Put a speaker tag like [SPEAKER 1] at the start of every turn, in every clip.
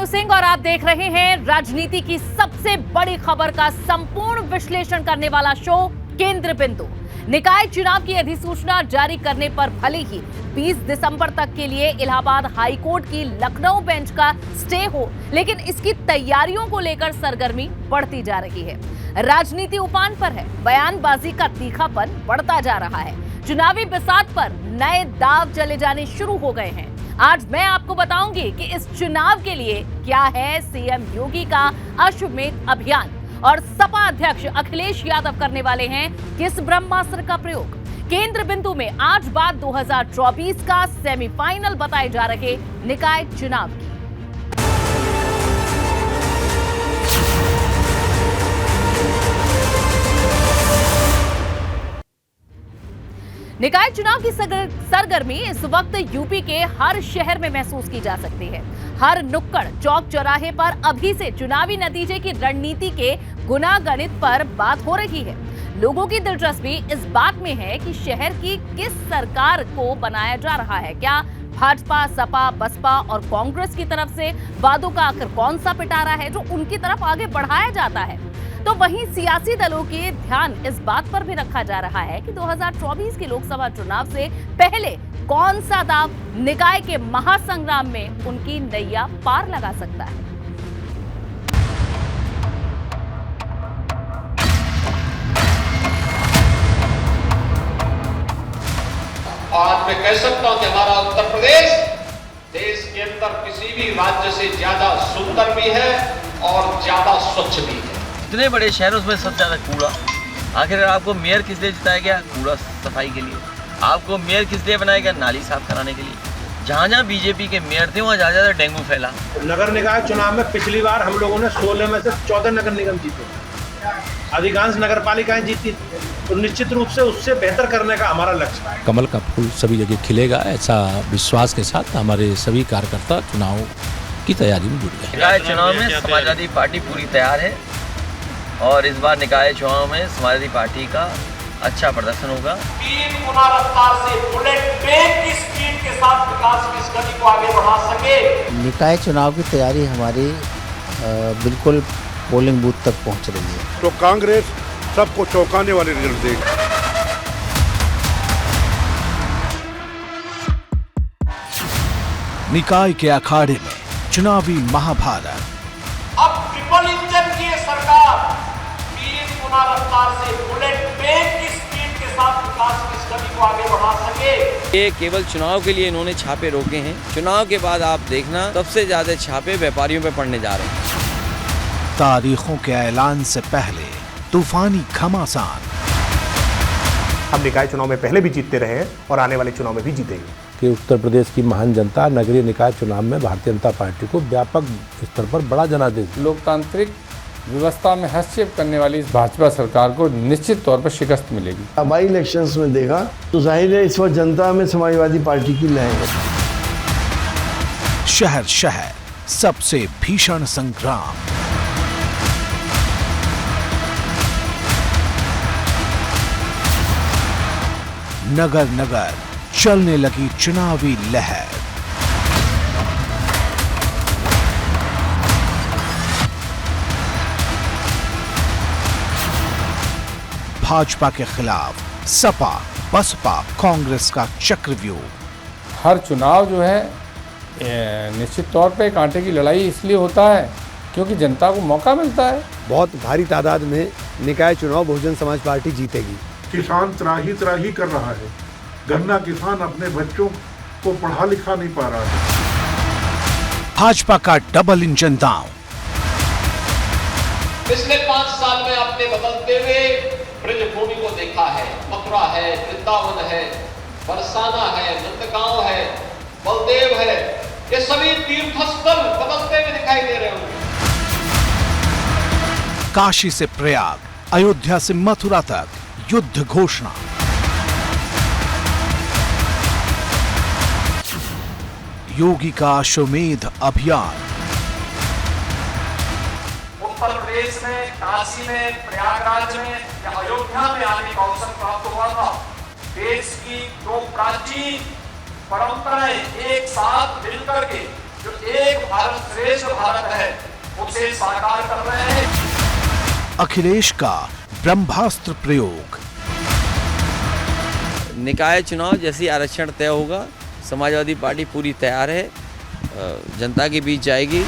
[SPEAKER 1] तनु सिंह और आप देख रहे हैं राजनीति की सबसे बड़ी खबर का संपूर्ण विश्लेषण करने वाला शो केंद्र बिंदु। निकाय चुनाव की अधिसूचना जारी करने पर भले ही 20 दिसंबर तक के लिए इलाहाबाद हाईकोर्ट की लखनऊ बेंच का स्टे हो, लेकिन इसकी तैयारियों को लेकर सरगर्मी बढ़ती जा रही है। राजनीति उफान पर है, बयानबाजी का तीखापन बढ़ता जा रहा है, चुनावी बिसात पर नए दांव चले जाने शुरू हो गए हैं। आज मैं आपको बताऊंगी कि इस चुनाव के लिए क्या है सीएम योगी का अश्वमेध अभियान और सपा अध्यक्ष अखिलेश यादव करने वाले हैं किस ब्रह्मास्त्र का प्रयोग। केंद्र बिंदु में आज बात 2024 का सेमीफाइनल बताए जा रहे निकाय चुनाव की। निकाय चुनाव की सरगर्मी इस वक्त यूपी के हर शहर में महसूस की जा सकती है। हर नुक्कड़ चौक चौराहे पर अभी से चुनावी नतीजे की रणनीति के गुणागणित पर बात हो रही है। लोगों की दिलचस्पी इस बात में है कि शहर की किस सरकार को बनाया जा रहा है। क्या भाजपा, सपा, बसपा और कांग्रेस की तरफ से वादों का आखिर कौन सा पिटारा है जो उनकी तरफ आगे बढ़ाया जाता है। तो वहीं सियासी दलों के ध्यान इस बात पर भी रखा जा रहा है कि 2024 के लोकसभा चुनाव से पहले कौन सा दांव निकाय के महासंग्राम में उनकी नैया पार लगा सकता है।
[SPEAKER 2] आज मैं कह सकता हूं कि हमारा उत्तर प्रदेश देश के अंदर किसी भी राज्य से ज्यादा सुंदर भी है और ज्यादा स्वच्छ भी है।
[SPEAKER 3] इतने बड़े शहरों में सबसे ज्यादा कूड़ा। आखिर आपको मेयर किस लिए जिताया गया? कूड़ा सफाई के लिए। आपको मेयर किस लिए बनाया गया? नाली साफ कराने के लिए। जहाँ जहाँ बीजेपी के मेयर थे वहाँ ज्यादा डेंगू फैला।
[SPEAKER 4] नगर निकाय चुनाव में पिछली बार हम लोगों ने 16 में से 14 नगर निगम जीते, अधिकांश नगर पालिकाएं जीती, तो निश्चित रूप से उससे बेहतर करने का हमारा लक्ष्य है।
[SPEAKER 5] कमल का फूल सभी जगह खिलेगा, ऐसा विश्वास के साथ हमारे सभी कार्यकर्ता चुनाव की तैयारी में जुट गए।
[SPEAKER 3] निकाय चुनाव में समाजवादी पार्टी पूरी तैयार है और इस बार निकाय चुनाव में समाजवादी पार्टी का अच्छा प्रदर्शन होगा।
[SPEAKER 2] 3 गुना रफ्तार से बुलेट ट्रेन की स्पीड के साथ विकास की इस गति को आगे बढ़ा सके।
[SPEAKER 6] निकाय चुनाव की तैयारी हमारी बिल्कुल पोलिंग बूथ तक पहुंच रही है।
[SPEAKER 7] तो कांग्रेस सबको चौंकाने वाले रिजल्ट देगी।
[SPEAKER 8] निकाय के अखाड़े में चुनावी महाभारत।
[SPEAKER 2] अब ट्रिपल इंजन की सरकार 3 गुना रफ्तार से बुलेट ट्रेन की स्पीड के साथ विकास की इस गति को आगे बढ़ा सके।
[SPEAKER 3] ये केवल चुनाव के लिए इन्होंने छापे रोके हैं। चुनाव के बाद आप देखना सबसे ज्यादा छापे व्यापारियों पे पड़ने जा रहे हैं।
[SPEAKER 8] तारीखों के ऐलान से पहले तूफानी घमासान।
[SPEAKER 9] हम निकाय चुनाव में पहले भी जीतते रहे हैं और आने वाले चुनाव में भी जीतेंगे।
[SPEAKER 5] कि उत्तर प्रदेश की महान जनता नगरीय निकाय चुनाव में भारतीय जनता पार्टी को व्यापक स्तर पर बड़ा जनादेश।
[SPEAKER 10] लोकतांत्रिक व्यवस्था में हस्तक्षेप करने वाली इस भाजपा सरकार को निश्चित तौर पर शिकस्त मिलेगी।
[SPEAKER 11] बाई इलेक्शंस में देखा तो जाहिर है इस वक्त जनता में समाजवादी पार्टी की लहर है।
[SPEAKER 8] शहर शहर सबसे भीषण संग्राम। नगर नगर चलने लगी चुनावी लहर। भाजपा के खिलाफ सपा, बसपा, कांग्रेस का चक्रव्यूह।
[SPEAKER 10] हर चुनाव जो है निश्चित तौर पे कांटे की लड़ाई इसलिए होता है क्योंकि जनता को मौका मिलता है।
[SPEAKER 9] बहुत भारी तादाद में निकाय चुनाव बहुजन समाज पार्टी जीतेगी।
[SPEAKER 7] किसान त्राही कर रहा है। गन्ना किसान अपने बच्चों को पढ़ा लिखा नहीं पा रहा है।
[SPEAKER 8] भाजपा का डबल इंजन दांव।
[SPEAKER 2] पिछले 5 साल में आपने बदलते हुए ब्रजभूमि को देखा है। मथुरा है, वृंदावन है, बरसाना है, नंदगांव है, बलदेव है, ये सभी तीर्थस्थल बदलते हुए दिखाई दे रहे होंगे।
[SPEAKER 8] काशी से प्रयाग, अयोध्या से मथुरा तक युद्ध घोषणा। योगी का अश्वमेध अभियान।
[SPEAKER 2] उत्तर प्रदेश में, काशी में, प्रयागराज में या अयोध्या में आने का अवसर प्राप्त हुआ था। देश की 2 प्राचीन परंपराएं एक साथ मिलकर के जो एक भारत श्रेष्ठ भारत है उसे साकार कर रहे हैं।
[SPEAKER 8] अखिलेश का ब्रह्मास्त्र प्रयोग।
[SPEAKER 3] निकाय चुनाव जैसे आरक्षण तय होगा, समाजवादी पार्टी पूरी तैयार है, जनता के बीच जाएगी।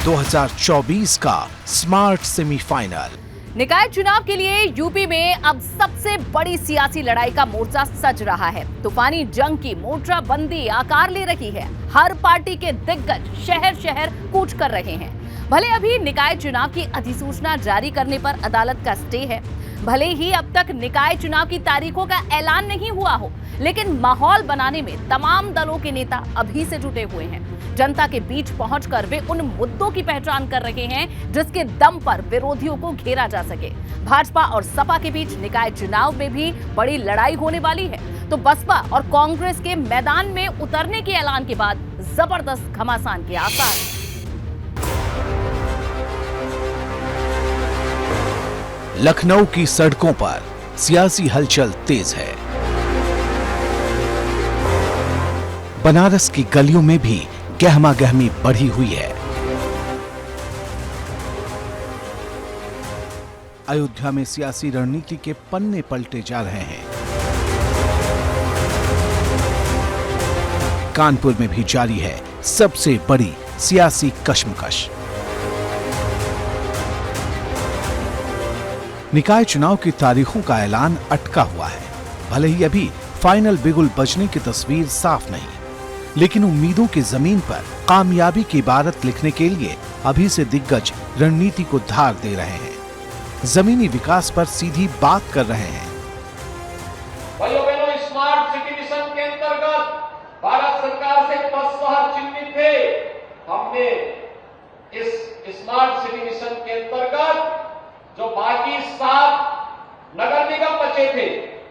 [SPEAKER 8] 2024 का स्मार्ट सेमीफाइनल।
[SPEAKER 1] निकाय चुनाव के लिए यूपी में अब सबसे बड़ी सियासी लड़ाई का मोर्चा सज रहा है। तूफानी जंग की मोर्चाबंदी आकार ले रही है। हर पार्टी के दिग्गज शहर शहर कूच कर रहे हैं। भले अभी निकाय चुनाव की अधिसूचना जारी करने पर अदालत का स्टे है, भले ही अब तक निकाय चुनाव की तारीखों का ऐलान नहीं हुआ हो, लेकिन माहौल बनाने में तमाम दलों के नेता अभी से जुटे हुए हैं। जनता के बीच पहुंचकर वे उन मुद्दों की पहचान कर रहे हैं जिसके दम पर विरोधियों को घेरा जा सके। भाजपा और सपा के बीच निकाय चुनाव में भी बड़ी लड़ाई होने वाली है, तो बसपा और कांग्रेस के मैदान में उतरने के ऐलान के बाद जबरदस्त घमासान के आसार हैं।
[SPEAKER 8] लखनऊ की सड़कों पर सियासी हलचल तेज है। बनारस की गलियों में भी गहमा गहमी बढ़ी हुई है। अयोध्या में सियासी रणनीति के पन्ने पलटे जा रहे हैं। कानपुर में भी जारी है सबसे बड़ी सियासी कशमकश। निकाय चुनाव की तारीखों का ऐलान अटका हुआ है। भले ही अभी फाइनल बिगुल बजने की तस्वीर साफ नहीं, लेकिन उम्मीदों की जमीन पर कामयाबी की इबारत लिखने के लिए अभी से दिग्गज रणनीति को धार दे रहे हैं, जमीनी विकास पर सीधी बात कर रहे हैं।
[SPEAKER 2] भाइयों बहनों, स्मार्ट सिटी मिशन के अंतर्गत भारत सरकार से 10 शहर चिन्हित थे। हमने इस स्मार्ट सिटी मिशन के अंतर्गत जो बाकी 7 नगर निगम बचे थे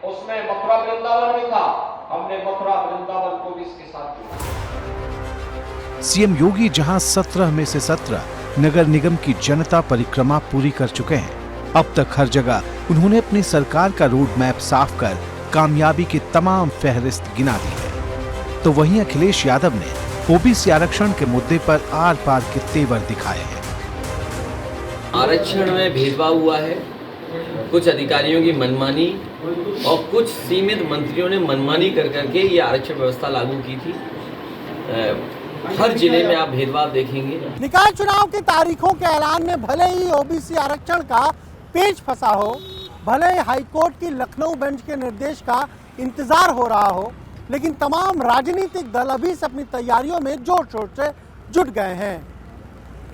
[SPEAKER 2] उसमें मथुरा वृंदावन भी था। हमने मथुरा वृंदावन को भी इसके साथ जोड़ा।
[SPEAKER 8] सीएम योगी जहां 17 में से 17 नगर निगम की जनता परिक्रमा पूरी कर चुके हैं, अब तक हर जगह उन्होंने अपनी सरकार का रोड मैप साफ कर कामयाबी की तमाम फहरिस्त गिना दी है। तो वहीं अखिलेश यादव ने ओबीसी आरक्षण के मुद्दे पर आर पार के तेवर दिखाए हैं।
[SPEAKER 3] आरक्षण में भेदभाव हुआ है, कुछ अधिकारियों की मनमानी और कुछ सीमित मंत्रियों ने मनमानी कर करके ये आरक्षण व्यवस्था लागू की थी। हर जिले में आप भेदभाव देखेंगे।
[SPEAKER 12] निकाय चुनाव की तारीखों के ऐलान में भले ही ओबीसी आरक्षण का पेच फंसा हो, भले ही हाईकोर्ट की लखनऊ बेंच के निर्देश का इंतजार हो रहा हो, लेकिन तमाम राजनीतिक दल अभी से अपनी तैयारियों में जोर शोर से जुट गए हैं।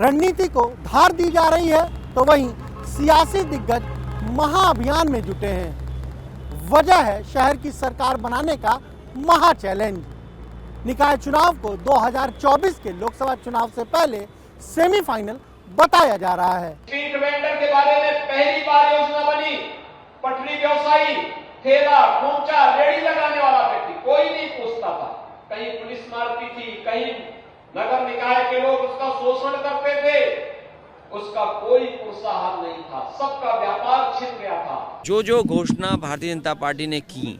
[SPEAKER 12] रणनीति को धार दी जा रही है, तो वहीं सियासी दिग्गज महाअभियान में जुटे हैं। वजह है शहर की सरकार बनाने का महा चैलेंज। निकाय चुनाव को 2024 के लोकसभा चुनाव से पहले सेमीफाइनल बताया जा रहा है।
[SPEAKER 2] स्ट्रीट वेंडर के बारे में पहली बार योजना बनी। पटरी व्यवसायी, ठेला, खोमचा, रेड़ी लगाने वाला व्यक्ति कोई नहीं पूछता था। कहीं पुलिस मारती थी, कहीं नगर निकाय के लोग उसका शोषण करते थे, उसका कोई प्रोत्साहन नहीं था, सबका व्यापार छिन गया था।
[SPEAKER 3] जो घोषणा भारतीय जनता पार्टी ने की,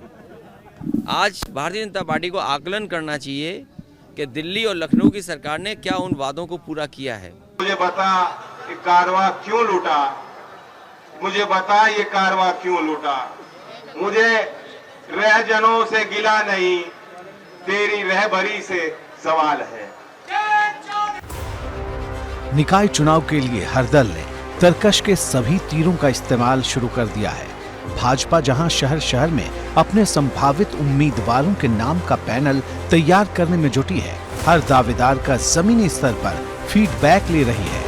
[SPEAKER 3] आज भारतीय जनता पार्टी को आकलन करना चाहिए कि दिल्ली और लखनऊ की सरकार ने क्या उन वादों को पूरा किया है।
[SPEAKER 13] मुझे बता ये कारवा क्यों लूटा, मुझे बता ये कारवा क्यों लूटा। मुझे रहजनों से गिला नहीं, तेरी रहबरी से सवाल है।
[SPEAKER 8] निकाय चुनाव के लिए हर दल ने तरकश के सभी तीरों का इस्तेमाल शुरू कर दिया है। भाजपा जहां शहर शहर में अपने संभावित उम्मीदवारों के नाम का पैनल तैयार करने में जुटी है, हर दावेदार का जमीनी स्तर पर फीडबैक ले रही है,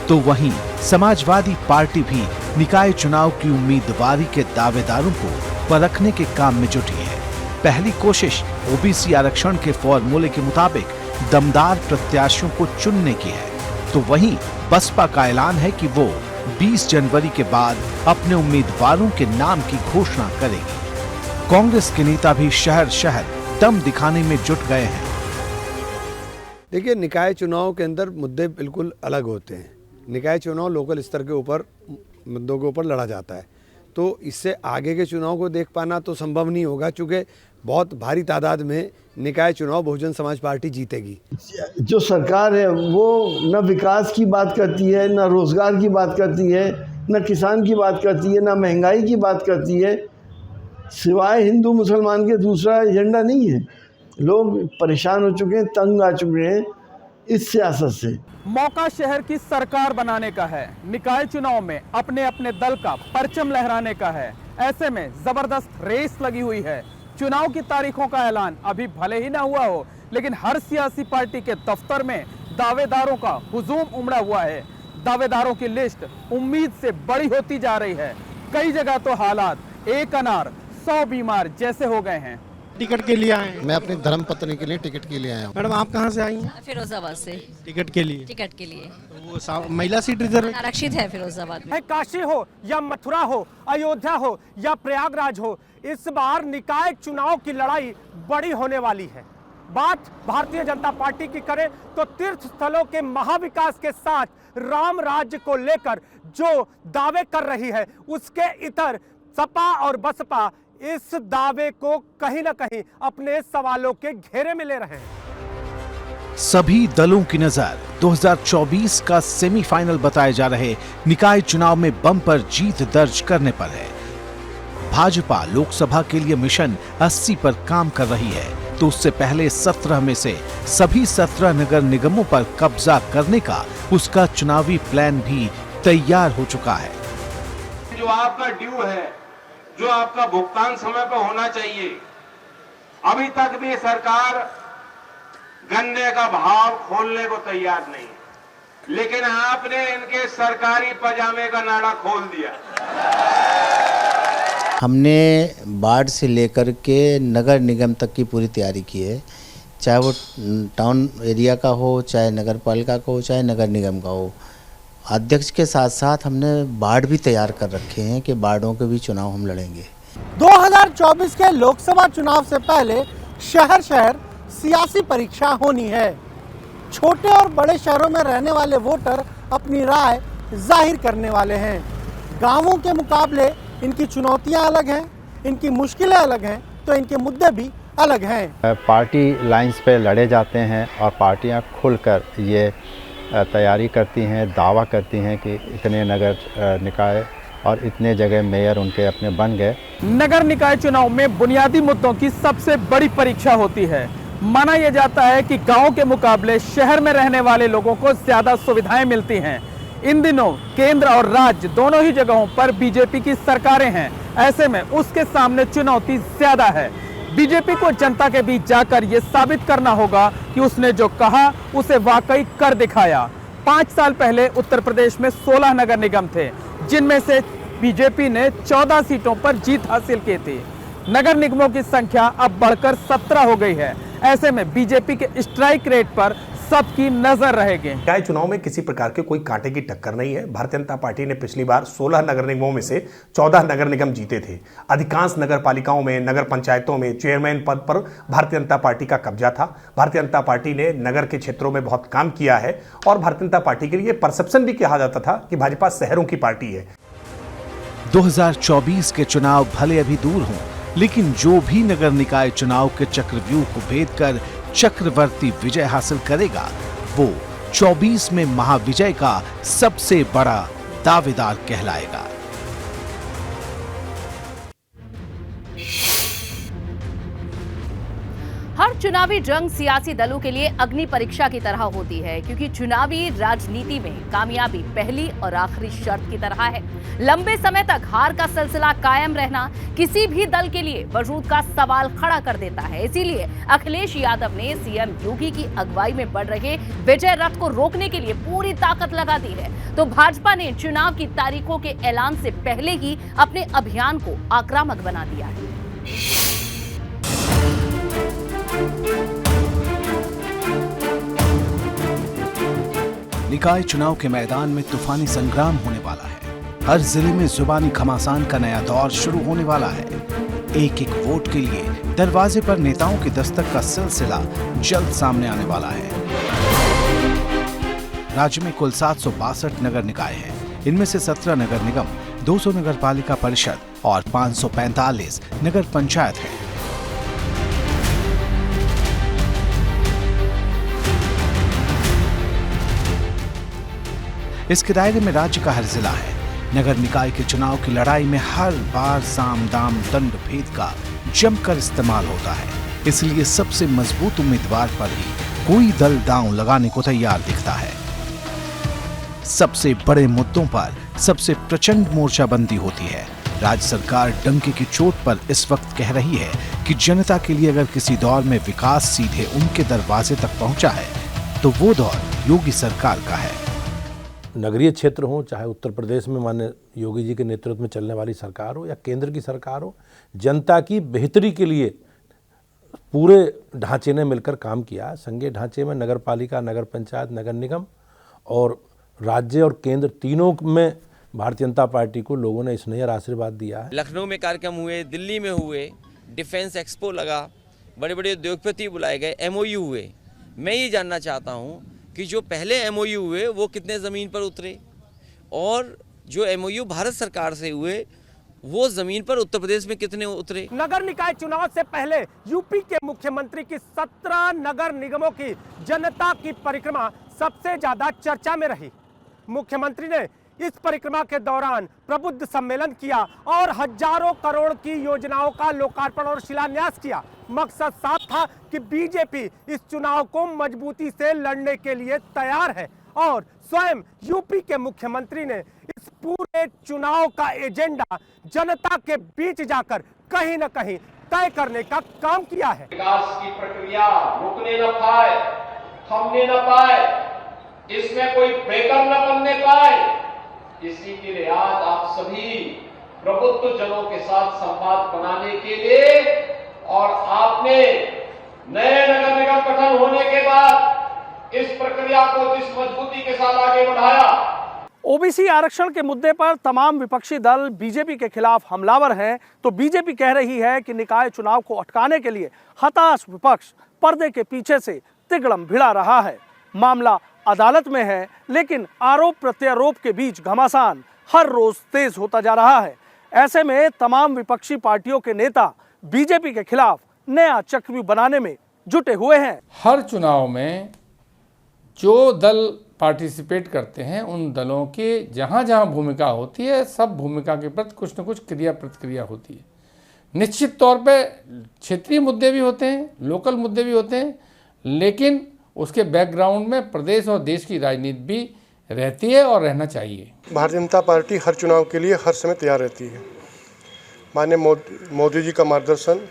[SPEAKER 8] तो वहीं समाजवादी पार्टी भी निकाय चुनाव की उम्मीदवारी के दावेदारों को परखने के काम में जुटी है। पहली कोशिश ओबीसी आरक्षण के फॉर्मूले के मुताबिक दमदार प्रत्याशियों को चुनने की है, तो वहीं बसपा का ऐलान है कि वो 20 जनवरी के बाद अपने उम्मीदवारों के नाम की घोषणा करेगी। कांग्रेस के नेता भी शहर शहर दम दिखाने में जुट गए हैं।
[SPEAKER 14] देखिए, निकाय चुनाव के अंदर मुद्दे बिल्कुल अलग होते हैं। निकाय चुनाव लोकल स्तर के ऊपर मुद्दों के ऊपर लड़ा जाता है। तो इससे आगे के चुनाव को देख पाना तो संभव नहीं होगा, क्योंकि बहुत भारी तादाद में निकाय चुनाव बहुजन समाज पार्टी जीतेगी।
[SPEAKER 11] जो सरकार है वो न विकास की बात करती है, न रोजगार की बात करती है, न किसान की बात करती है, न महंगाई की बात करती है। सिवाय हिंदू मुसलमान के दूसरा एजेंडा नहीं है। लोग परेशान हो चुके हैं, तंग आ चुके हैं इस सियासत से।
[SPEAKER 15] मौका शहर की सरकार बनाने का है, निकाय चुनाव में अपने अपने दल का परचम लहराने का है। ऐसे में जबरदस्त रेस लगी हुई है। चुनाव की तारीखों का ऐलान अभी भले ही ना हुआ हो, लेकिन हर सियासी पार्टी के दफ्तर में दावेदारों का हुजूम उमड़ा हुआ है। दावेदारों की लिस्ट उम्मीद से बड़ी होती जा रही है। कई जगह तो हालात एक अनार 100 बीमार जैसे हो गए हैं।
[SPEAKER 12] टिकट के लिए आए हैं?
[SPEAKER 16] मैं अपनी धर्मपत्नी के लिए टिकट के लिए आया हूँ।
[SPEAKER 12] मैडम आप कहाँ से आई हैं?
[SPEAKER 17] फिरोजाबाद से।
[SPEAKER 12] टिकट के लिए?
[SPEAKER 17] टिकट के लिए।
[SPEAKER 12] तो वो महिला सीट रिजर्व
[SPEAKER 17] आरक्षित है फिरोजाबाद में।
[SPEAKER 15] काशी हो या मथुरा हो, अयोध्या हो या प्रयागराज हो, इस बार निकाय चुनाव की लड़ाई बड़ी होने वाली है। बात भारतीय जनता पार्टी की करें तो तीर्थ स्थलों के महाविकास के साथ राम राज्य को लेकर जो दावे कर रही है, उसके इतर सपा और बसपा इस दावे को कहीं ना कहीं अपने सवालों के घेरे में ले रहे हैं।
[SPEAKER 8] सभी दलों की नजर 2024 का सेमीफाइनल बताए जा रहे निकाय चुनाव में बम्पर जीत दर्ज करने पर है। भाजपा लोकसभा के लिए मिशन 80 पर काम कर रही है, तो उससे पहले 17 में से सभी 17 नगर निगमों पर कब्जा करने का उसका चुनावी प्लान भी तैयार हो चुका है।
[SPEAKER 13] जो आपका ड्यू है, जो आपका भुगतान समय पर होना चाहिए, अभी तक भी सरकार गन्ने का भाव खोलने को तैयार नहीं, लेकिन आपने इनके सरकारी पजामे का नाड़ा खोल दिया।
[SPEAKER 6] हमने वार्ड से लेकर के नगर निगम तक की पूरी तैयारी की है, चाहे वो टाउन एरिया का हो, चाहे नगर पालिका का हो, चाहे नगर निगम का हो। अध्यक्ष के साथ साथ हमने वार्ड भी तैयार कर रखे हैं कि वार्डों के भी चुनाव हम लड़ेंगे।
[SPEAKER 12] 2024 के लोकसभा चुनाव से पहले शहर शहर सियासी परीक्षा होनी है। छोटे और बड़े शहरों में रहने वाले वोटर अपनी राय जाहिर करने वाले हैं। गांवों के मुकाबले इनकी चुनौतियां अलग हैं, इनकी मुश्किलें अलग हैं, तो इनके मुद्दे भी अलग हैं।
[SPEAKER 18] पार्टी लाइंस पे लड़े जाते हैं और पार्टियां खुलकर ये तैयारी करती हैं, दावा करती हैं कि इतने नगर निकाय और इतने जगह मेयर उनके अपने बन गए।
[SPEAKER 15] नगर निकाय चुनाव में बुनियादी मुद्दों की सबसे बड़ी परीक्षा होती है। माना यह जाता है कि गांव के मुकाबले शहर में रहने वाले लोगों को ज्यादा सुविधाएं मिलती हैं। इन दिनों केंद्र और राज्य दोनों ही जगहों पर बीजेपी की सरकारें हैं। ऐसे में उसके सामने चुनौती ज्यादा है। बीजेपी को जनता के बीच जाकर ये साबित करना होगा कि उसने जो कहा उसे वाकई कर दिखाया। 5 साल पहले उत्तर प्रदेश में 16 नगर निगम थे, जिनमें से बीजेपी ने 14 सीटों पर जीत हासिल की थी। नगर निगमों की संख्या अब बढ़कर 17 हो गई है। ऐसे में बीजेपी के स्ट्राइक रेट पर सबकी नजर रहेगी।
[SPEAKER 9] निकाय चुनाव में किसी प्रकार के कोई कांटे की टक्कर नहीं है। भारतीय जनता पार्टी ने पिछली बार 16 नगर निगमों में से 14 नगर निगम जीते थे। अधिकांश नगर पालिकाओं में, नगर पंचायतों में चेयरमैन पद पर भारतीय जनता पार्टी का कब्जा था। भारतीय जनता पार्टी ने नगर के क्षेत्रों में बहुत काम किया है और भारतीय जनता पार्टी के लिए परसेप्शन भी कहा जाता था कि भाजपा शहरों की पार्टी है।
[SPEAKER 8] 2024 के चुनाव भले अभी दूर हों, लेकिन जो भी नगर निकाय चुनाव के चक्रव्यूह को भेदकर चक्रवर्ती विजय हासिल करेगा, वो 24 में महाविजय का सबसे बड़ा दावेदार कहलाएगा।
[SPEAKER 1] हर चुनावी जंग सियासी दलों के लिए अग्नि परीक्षा की तरह होती है, क्योंकि चुनावी राजनीति में कामयाबी पहली और आखिरी शर्त की तरह है। लंबे समय तक हार का सिलसिला कायम रहना किसी भी दल के लिए वजूद का सवाल खड़ा कर देता है। इसीलिए अखिलेश यादव ने सीएम योगी की अगुवाई में बढ़ रहे विजय रथ को रोकने के लिए पूरी ताकत लगा दी है। तो भाजपा ने चुनाव की तारीखों के ऐलान से पहले ही अपने अभियान को आक्रामक बना दिया है।
[SPEAKER 8] निकाय चुनाव के मैदान में तूफानी संग्राम होने वाला है। हर जिले में जुबानी घमासान का नया दौर शुरू होने वाला है। एक एक वोट के लिए दरवाजे पर नेताओं की दस्तक का सिलसिला जल्द सामने आने वाला है। राज्य में कुल 762 नगर निकाय हैं। इनमें से 17 नगर निगम 200 नगर पालिका परिषद और 545 नगर पंचायत है। इसके दायरे में राज्य का हर जिला है। नगर निकाय के चुनाव की लड़ाई में हर बार साम दाम दंड भेद का जमकर इस्तेमाल होता है, इसलिए सबसे मजबूत उम्मीदवार पर ही कोई दल दांव लगाने को तैयार दिखता है। सबसे बड़े मुद्दों पर सबसे प्रचंड मोर्चाबंदी होती है। राज्य सरकार डंके की चोट पर इस वक्त कह रही है कि जनता के लिए अगर किसी दौर में विकास सीधे उनके दरवाजे तक पहुंचा है तो वो दौर योगी सरकार का है।
[SPEAKER 4] नगरीय क्षेत्र हो, चाहे उत्तर प्रदेश में माननीय योगी जी के नेतृत्व में चलने वाली सरकार हो या केंद्र की सरकार हो, जनता की बेहतरी के लिए पूरे ढांचे ने मिलकर काम किया। संघीय ढांचे में नगर पालिका, नगर पंचायत, नगर निगम और राज्य और केंद्र तीनों में भारतीय जनता पार्टी को लोगों ने स्नेह आशीर्वाद दिया है।
[SPEAKER 3] लखनऊ में कार्यक्रम हुए, दिल्ली में हुए, डिफेंस एक्सपो लगा, बड़े बड़े उद्योगपति बुलाए गए, MOU हुए। मैं ये जानना चाहता हूँ कि जो पहले MOU हुए वो कितने ज़मीन पर उतरे और जो MOU भारत सरकार से हुए वो ज़मीन पर उत्तर प्रदेश में कितने उतरे।
[SPEAKER 15] नगर निकाय चुनाव से पहले यूपी के मुख्यमंत्री की 17 नगर निगमों की जनता की परिक्रमा सबसे ज्यादा चर्चा में रही। मुख्यमंत्री ने इस परिक्रमा के दौरान प्रबुद्ध सम्मेलन किया और हजारों करोड़ की योजनाओं का लोकार्पण और शिलान्यास किया। मकसद साफ था कि बीजेपी इस चुनाव को मजबूती से लड़ने के लिए तैयार है और स्वयं यूपी के मुख्यमंत्री ने इस पूरे चुनाव का एजेंडा जनता के बीच जाकर कहीं न कहीं तय करने का काम किया है।
[SPEAKER 2] विकास की प्रक्रिया रुकने न पाए, थमने न पाए, इसमें कोई ब्रेकर न बनने पाए, इसी के लिए आज आप सभी प्रबुद्ध जनों के साथ संवाद बनाने के लिए और आपने नए नगर निगम गठन होने के बाद इस प्रक्रिया को जिस मजबूती के साथ आगे बढ़ाया।
[SPEAKER 15] ओबीसी आरक्षण के मुद्दे पर तमाम विपक्षी दल बीजेपी के खिलाफ हमलावर हैं, तो बीजेपी कह रही है कि निकाय चुनाव को अटकाने के लिए हताश विपक्ष पर्दे के पीछे से तिगड़म भिड़ा रहा है। मामला अदालत में है, लेकिन आरोप प्रत्यारोप के बीच घमासान हर रोज तेज होता जा रहा है। ऐसे में तमाम विपक्षी पार्टियों के नेता बीजेपी के खिलाफ नया चक्रव्यूह बनाने में जुटे हुए हैं।
[SPEAKER 10] हर चुनाव में जो दल पार्टिसिपेट करते हैं उन दलों के जहाँ जहाँ भूमिका होती है, सब भूमिका के प्रति कुछ न कुछ क्रिया प्रतिक्रिया होती है। निश्चित तौर पे क्षेत्रीय मुद्दे भी होते हैं, लोकल मुद्दे भी होते हैं, लेकिन उसके बैकग्राउंड में प्रदेश और देश की राजनीति भी रहती है और रहना चाहिए।
[SPEAKER 17] भारतीय जनता पार्टी हर चुनाव के लिए हर समय तैयार रहती है। माननीय मोदी जी का मार्गदर्शन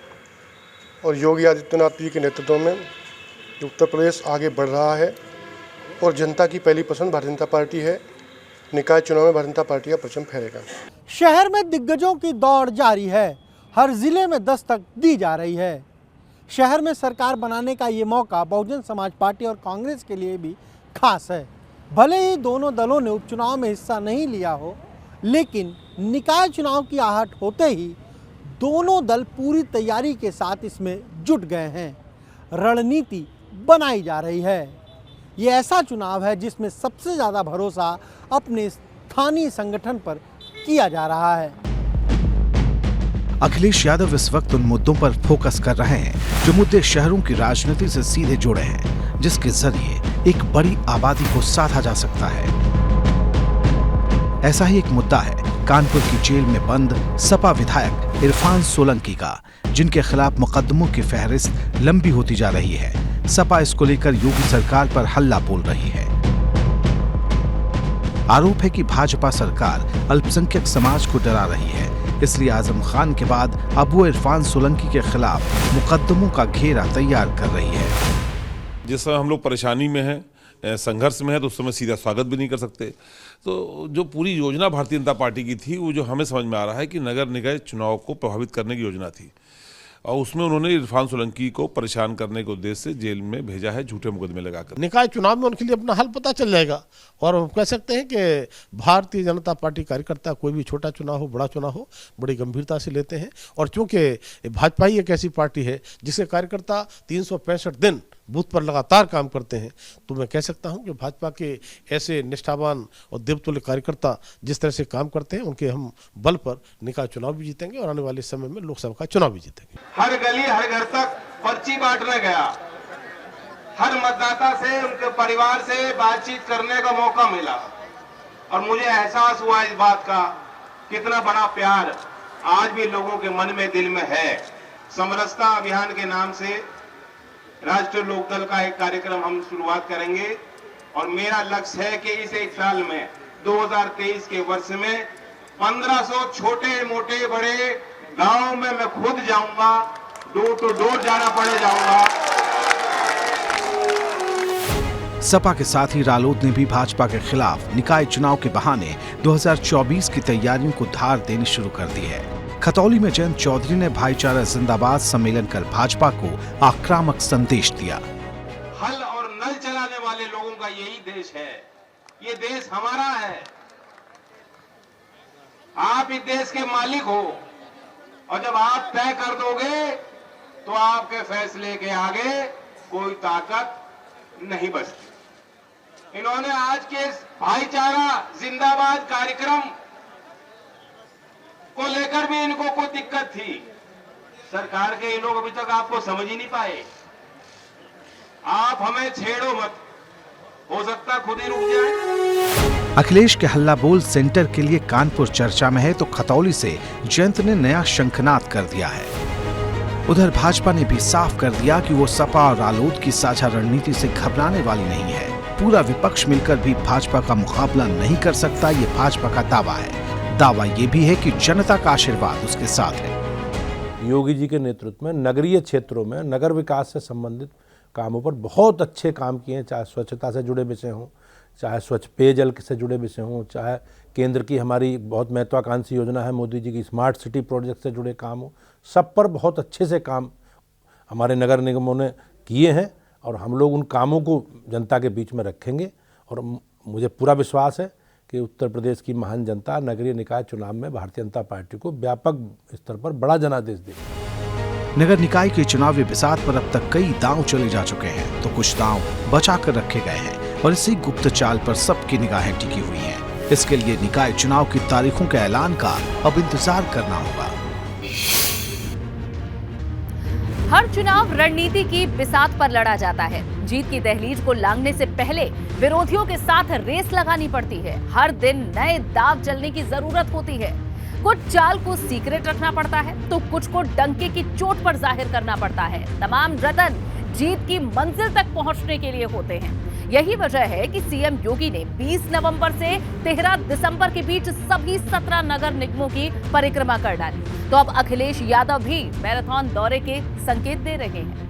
[SPEAKER 17] और योगी आदित्यनाथ जी के नेतृत्व में उत्तर प्रदेश आगे बढ़ रहा है और जनता की पहली पसंद भारतीय जनता पार्टी है। निकाय चुनाव में भारतीय जनता पार्टी का परचम फहरेगा।
[SPEAKER 12] शहर में दिग्गजों की दौड़ जारी है, हर जिले में दस्तक दी जा रही है। शहर में सरकार बनाने का ये मौका बहुजन समाज पार्टी और कांग्रेस के लिए भी खास है। भले ही दोनों दलों ने उपचुनाव में हिस्सा नहीं लिया हो, लेकिन निकाय चुनाव की आहट होते ही दोनों दल पूरी तैयारी के साथ इसमें जुट गए हैं। रणनीति बनाई जा रही है। ये ऐसा चुनाव है जिसमें सबसे ज़्यादा भरोसा अपने स्थानीय संगठन पर किया जा रहा है।
[SPEAKER 8] अखिलेश यादव इस वक्त उन मुद्दों पर फोकस कर रहे हैं जो मुद्दे शहरों की राजनीति से सीधे जुड़े हैं, जिसके जरिए एक बड़ी आबादी को साधा जा सकता है। ऐसा ही एक मुद्दा है कानपुर की जेल में बंद सपा विधायक इरफान सोलंकी का, जिनके खिलाफ मुकदमों की फहरिस्त लंबी होती जा रही है। सपा इसको लेकर योगी सरकार पर हल्ला बोल रही है। आरोप है कि भाजपा सरकार अल्पसंख्यक समाज को डरा रही है, इसलिए आजम खान के बाद अब वो इरफान सोलंकी के खिलाफ मुकदमों का घेरा तैयार कर रही है।
[SPEAKER 19] जिस समय हम लोग परेशानी में हैं, संघर्ष में है, तो उस समय सीधा स्वागत भी नहीं कर सकते। तो जो पूरी योजना भारतीय जनता पार्टी की थी, वो जो हमें समझ में आ रहा है कि नगर निकाय चुनाव को प्रभावित करने की योजना थी और उसमें उन्होंने इरफान सोलंकी को परेशान करने के उद्देश्य से जेल में भेजा है, झूठे मुकदमे लगाकर।
[SPEAKER 20] निकाय चुनाव में उनके लिए अपना हल पता चल जाएगा और हम कह सकते हैं कि भारतीय जनता पार्टी कार्यकर्ता कोई भी छोटा चुनाव हो, बड़ा चुनाव हो, बड़ी गंभीरता से लेते हैं। और चूंकि भाजपा ही एक ऐसी पार्टी है जिसके कार्यकर्ता 365 दिन बूथ पर लगातार काम करते हैं, तो मैं कह सकता हूं कि भाजपा के ऐसे निष्ठावान और देवतुल्य कार्यकर्ता जिस तरह से काम करते हैं, उनके हम बल पर निकाय चुनाव भी जीतेंगे और आने वाले समय में लोकसभा का चुनाव भी जीतेंगे।
[SPEAKER 13] हर गली हर घर तक पर्ची बांटने गया, हर मतदाता से उनके परिवार से बातचीत करने का मौका मिला और मुझे एहसास हुआ इस बात का कितना बड़ा प्यार आज भी लोगों के मन में दिल में है। समरसता अभियान के नाम से राष्ट्रीय लोकदल का एक कार्यक्रम हम शुरुआत करेंगे और मेरा लक्ष्य है कि इस एक साल में 2023 के वर्ष में 1500 छोटे मोटे बड़े गांव में मैं खुद जाऊंगा, डोर टू डोर जाना पड़े जाऊंगा।
[SPEAKER 8] सपा के साथ ही रालोद ने भी भाजपा के खिलाफ निकाय चुनाव के बहाने 2024 की तैयारियों को धार देनी शुरू कर दी है। खतौली में जयंत चौधरी ने भाईचारा जिंदाबाद सम्मेलन कर भाजपा को आक्रामक संदेश दिया।
[SPEAKER 13] हल और नल चलाने वाले लोगों का यही देश है, ये देश हमारा है। आप इस देश के मालिक हो और जब आप तय कर दोगे तो आपके फैसले के आगे कोई ताकत नहीं बचती। इन्होंने आज के भाईचारा जिंदाबाद कार्यक्रम को लेकर भी इनको कोई दिक्कत थी। सरकार के ये लोग अभी तक आपको समझ ही नहीं पाए। आप हमें छेड़ो मत, हो सकता खुद ही रुक जाए।
[SPEAKER 8] अखिलेश के हल्ला बोल सेंटर के लिए कानपुर चर्चा में है, तो खतौली से जयंत ने नया शंखनाद कर दिया है। उधर भाजपा ने भी साफ कर दिया कि वो सपा और रालोद की साझा रणनीति से घबराने वाली नहीं है। पूरा विपक्ष मिलकर भी भाजपा का मुकाबला नहीं कर सकता, ये भाजपा का दावा है। दावा ये भी है कि जनता का आशीर्वाद उसके साथ है।
[SPEAKER 4] योगी जी के नेतृत्व में नगरीय क्षेत्रों में नगर विकास से संबंधित कामों पर बहुत अच्छे काम किए हैं, चाहे स्वच्छता से जुड़े विषय हों, चाहे स्वच्छ पेयजल से जुड़े विषय हों, चाहे केंद्र की हमारी बहुत महत्वाकांक्षी योजना है मोदी जी की स्मार्ट सिटी प्रोजेक्ट से जुड़े काम हो। सब पर बहुत अच्छे से काम हमारे नगर निगमों ने किए हैं और हम लोग उन कामों को जनता के बीच में रखेंगे और मुझे पूरा विश्वास है कि उत्तर प्रदेश की महान जनता नगरीय निकाय चुनाव में भारतीय जनता पार्टी को व्यापक स्तर पर बड़ा जनादेश देगी।
[SPEAKER 8] नगर निकाय के चुनावी बिसात पर अब तक कई दांव चले जा चुके हैं, तो कुछ दांव बचा कर रखे गए हैं और इसी गुप्त चाल पर सबकी निगाहें टिकी हुई हैं। इसके लिए निकाय चुनाव की तारीखों के ऐलान का अब इंतजार करना होगा।
[SPEAKER 1] हर चुनाव रणनीति की बिसात पर लड़ा जाता है। जीत की दहलीज को लांघने से पहले विरोधियों के साथ रेस लगानी पड़ती है। हर दिन नए दांव चलने की जरूरत होती है। कुछ चाल को सीक्रेट रखना पड़ता है तो कुछ को डंके की चोट पर जाहिर करना पड़ता है। तमाम रतन जीत की मंजिल तक पहुंचने के लिए होते हैं। यही वजह है कि सीएम योगी ने 20 नवंबर से 13 दिसंबर के बीच सभी 17 नगर निगमों की परिक्रमा कर डाली। तो अब अखिलेश यादव भी मैराथन दौरे के संकेत दे रहे हैं।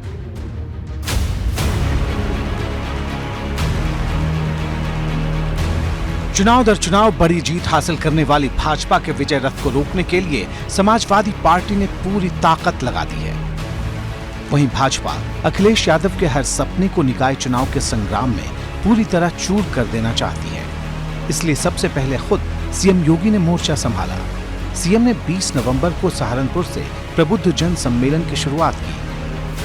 [SPEAKER 8] चुनाव दर चुनाव बड़ी जीत हासिल करने वाली भाजपा के विजय रथ को रोकने के लिए समाजवादी पार्टी ने पूरी ताकत लगा दी है। वहीं भाजपा अखिलेश यादव के हर सपने को निकाय चुनाव के संग्राम में पूरी तरह चूर कर देना चाहती है। इसलिए सबसे पहले खुद सीएम योगी ने मोर्चा संभाला। सीएम ने 20 नवंबर को सहारनपुर से प्रबुद्ध जन सम्मेलन की शुरुआत की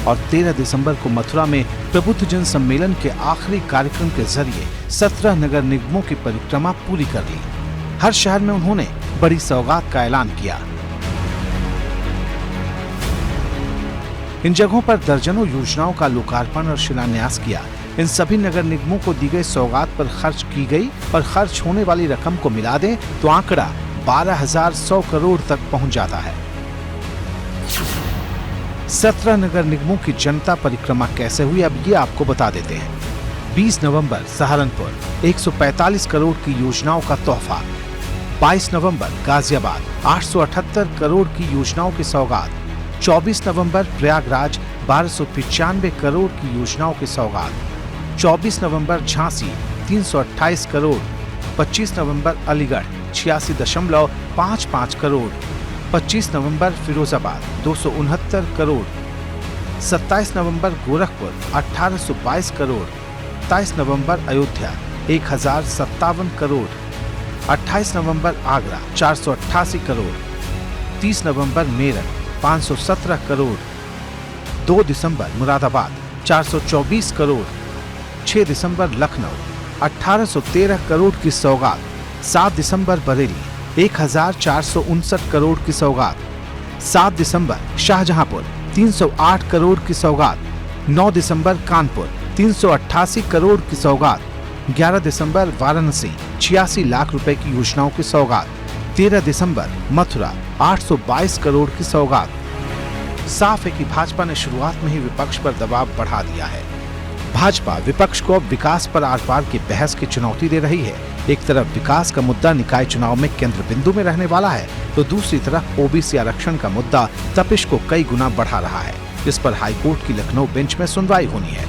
[SPEAKER 8] और 13 दिसंबर को मथुरा में प्रबुद्ध जन सम्मेलन के आखिरी कार्यक्रम के जरिए 17 नगर निगमों की परिक्रमा पूरी कर ली। हर शहर में उन्होंने बड़ी सौगात का ऐलान किया। इन जगहों पर दर्जनों योजनाओं का लोकार्पण और शिलान्यास किया। इन सभी नगर निगमों को दी गई सौगात पर खर्च की गई और खर्च होने वाली रकम को मिला दें तो आंकड़ा 12,100 करोड़ तक पहुंच जाता है। 17 नगर निगमों की जनता परिक्रमा कैसे हुई, अब ये आपको बता देते हैं। 20 नवंबर सहारनपुर 145 करोड़ की योजनाओं का तोहफा। 22 नवंबर गाजियाबाद 878 करोड़ की योजनाओं की सौगात। 24 नवंबर प्रयागराज 1295 करोड़ की योजनाओं की सौगात। 24 नवंबर झांसी 328 करोड़। 25 नवंबर अलीगढ़ 86.55 करोड़। 25 नवंबर फिरोजाबाद 269 करोड़। 27 नवंबर गोरखपुर 1822 करोड़। 27 नवंबर अयोध्या 1057 करोड़। 28 नवंबर आगरा 488 करोड़। 30 नवंबर मेरठ 517 करोड़। 2 दिसंबर मुरादाबाद 424 करोड़, 6 दिसंबर लखनऊ 1813 करोड़ की सौगात, 7 दिसंबर बरेली 1459 करोड़ की सौगात, 7 दिसंबर शाहजहांपुर 308 करोड़ की सौगात, 9 दिसंबर कानपुर 388 करोड़ की सौगात, 11 दिसंबर वाराणसी 86 लाख रुपए की योजनाओं की सौगात, 13 दिसंबर मथुरा 822 करोड़ की सौगात। साफ है कि भाजपा ने शुरुआत में ही विपक्ष पर दबाव बढ़ा दिया है। भाजपा विपक्ष को अब विकास पर आर पार की बहस की चुनौती दे रही है। एक तरफ विकास का मुद्दा निकाय चुनाव में केंद्र बिंदु में रहने वाला है, तो दूसरी तरफ ओबीसी आरक्षण का मुद्दा तपिश को कई गुना बढ़ा रहा है। इस पर हाईकोर्ट की लखनऊ बेंच में सुनवाई होनी है।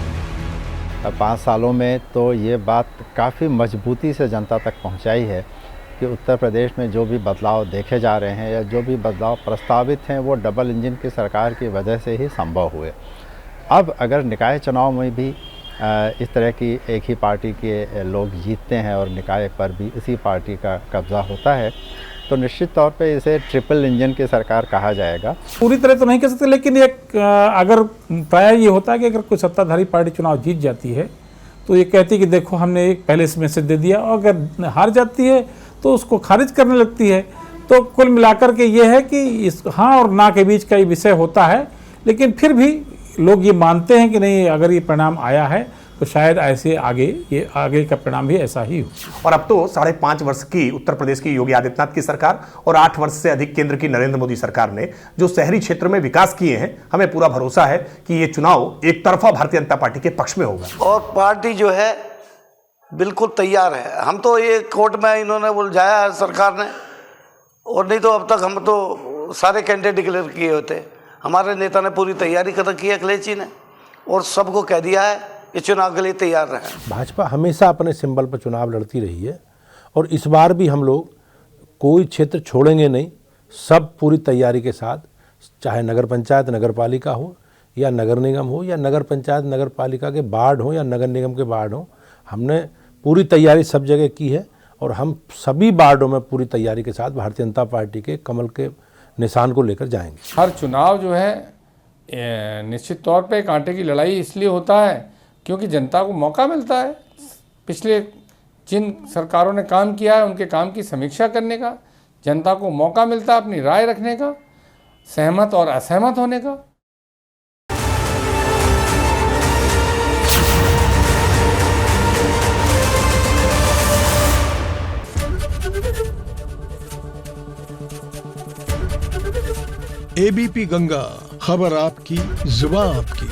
[SPEAKER 18] 5 सालों में तो ये बात काफ़ी मजबूती से जनता तक पहुंचाई है कि उत्तर प्रदेश में जो भी बदलाव देखे जा रहे हैं या जो भी बदलाव प्रस्तावित हैं वो डबल इंजन की सरकार की वजह से ही संभव हुए। अब अगर निकाय चुनाव में भी इस तरह की एक ही पार्टी के लोग जीतते हैं और निकाय पर भी इसी पार्टी का कब्जा होता है, तो निश्चित तौर पे इसे ट्रिपल इंजन की सरकार कहा जाएगा।
[SPEAKER 15] पूरी तरह तो नहीं कह सकते, लेकिन एक अगर प्राय ये होता है कि अगर कोई सत्ताधारी पार्टी चुनाव जीत जाती है तो ये कहती है कि देखो हमने एक पहले से मैसेज दे दिया, और अगर हार जाती है तो उसको खारिज करने लगती है। तो कुल मिलाकर के ये है कि इस हाँ और ना के बीच का ये विषय होता है, लेकिन फिर भी लोग ये मानते हैं कि नहीं, अगर ये परिणाम आया है तो शायद ऐसे आगे का परिणाम भी ऐसा ही हो।
[SPEAKER 9] और अब तो 5.5 वर्ष की उत्तर प्रदेश की योगी आदित्यनाथ की सरकार और 8 वर्ष से अधिक केंद्र की नरेंद्र मोदी सरकार ने जो शहरी क्षेत्र में विकास किए हैं, हमें पूरा भरोसा है कि ये चुनाव एक तरफा भारतीय जनता पार्टी के पक्ष में होगा।
[SPEAKER 11] और पार्टी जो है बिल्कुल तैयार है। हम तो ये कोर्ट में इन्होंने उलझाया है सरकार ने, और नहीं तो अब तक हम तो सारे कैंडिडेट डिक्लेयर किए होते। हमारे नेता ने पूरी तैयारी कर रखी है अखिलेश जी ने, और सबको कह दिया है कि चुनाव के लिए तैयार रहे।
[SPEAKER 4] भाजपा हमेशा अपने सिंबल पर चुनाव लड़ती रही है, और इस बार भी हम लोग कोई क्षेत्र छोड़ेंगे नहीं। सब पूरी तैयारी के साथ, चाहे नगर पंचायत नगर पालिका हो या नगर निगम हो या नगर पंचायत नगर पालिका के वार्ड हो या नगर निगम के वार्ड हो, हमने पूरी तैयारी सब जगह की है। और हम सभी वार्डों में पूरी तैयारी के साथ भारतीय जनता पार्टी के कमल के निशान को लेकर जाएंगे।
[SPEAKER 10] हर चुनाव जो है निश्चित तौर पे कांटे की लड़ाई इसलिए होता है क्योंकि जनता को मौका मिलता है पिछले जिन सरकारों ने काम किया है उनके काम की समीक्षा करने का, जनता को मौका मिलता है अपनी राय रखने का, सहमत और असहमत होने का।
[SPEAKER 21] एबीपी गंगा, खबर आपकी, जुबान आपकी।